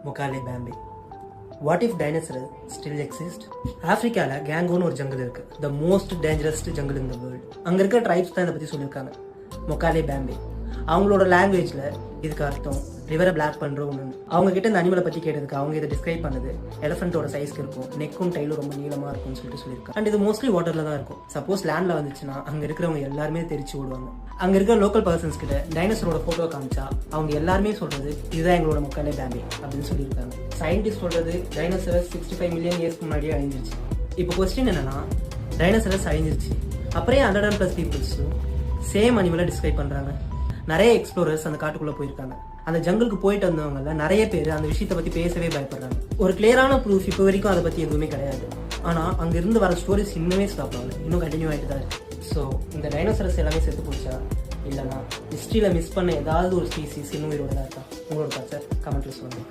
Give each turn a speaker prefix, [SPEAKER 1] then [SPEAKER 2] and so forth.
[SPEAKER 1] Mokale Bambi. What if dinosaurs still exist? ஆப்பிரிக்காவில் கேங்கோன்னு ஒரு jungle இருக்கு. The most dangerous jungle in the world. அங்கே இருக்கிற ட்ரைப்ஸ் தான் இதை பற்றி சொல்லியிருக்காங்க. மொக்காலே பேம்பி. அவங்களோட லாங்குவேஜில் இதுக்கு அர்த்தம் ரிவரை பிளாக் பண்ணுற ஒன்று. அவங்க கிட்ட இந்த அனிமலை பற்றி கேட்டதுக்கு அவங்க இதை டிஸ்கிரைப் பண்ணது எலிஃபென்ட்டோட சைஸ்க்கு இருக்கும், நெக்கும் டைலும் ரொம்ப நீளமாக இருக்கும்னு சொல்லியிருக்காங்க. அண்ட் இது மோஸ்ட்லி வாட்டரில் தான் இருக்கும். சப்போஸ் லேண்டில் வந்துச்சுன்னா அங்கே இருக்கிறவங்க எல்லாருமே தெரிச்சு விடுவாங்க. அங்கே இருக்கிற லோக்கல் பர்சன்ஸ் கிட்ட டைனோசரோட ஃபோட்டோ காமிச்சா அவங்க எல்லாருமே சொல்றது இதுதான் எங்களோட மொக்காலே பேம்பி அப்படின்னு சொல்லியிருக்காங்க. சயின்டிஸ்ட் சொல்றது டைனோசரஸ் 65 மில்லியன் இயர்ஸ்க்கு முன்னாடியே அழிஞ்சிருச்சு. இப்போ கொஸ்டின் என்னன்னா, டைனோசரஸ் அழிஞ்சிருச்சு, அப்புறம் 100+ பீப்புள்ஸும் சேம் அனிமலை டிஸ்கிரைப் பண்ணுறாங்க. நிறைய எக்ஸ்ப்ளோரர்ஸ் அந்த காட்டுக்குள்ளே போயிருக்காங்க. அந்த ஜங்கிளுக்கு போயிட்டு வந்தவங்கள நிறைய பேர் அந்த விஷயத்தை பற்றி பேசவே பயப்படுறாங்க. ஒரு கிளியரான ப்ரூஃப் இப்போ வரைக்கும் அதை பற்றி எதுவுமே கிடையாது. ஆனால் அங்கேருந்து வர ஸ்டோரிஸ் இன்னுமே ஸ்டாப் ஆகல, இன்னும் கண்டினியூ ஆகிட்டு தான் இருக்கு. ஸோ இந்த டைனோசரஸ் எல்லாமே செத்து போச்சா, இல்லைனா ஹிஸ்ட்ரியில் மிஸ் பண்ண ஏதாவது ஒரு ஸ்பீசிஸ் இன்னும் உயிரோட தான் இருக்கா? உங்களோட கருத்தை கமெண்ட்ல சொல்லுங்கள்.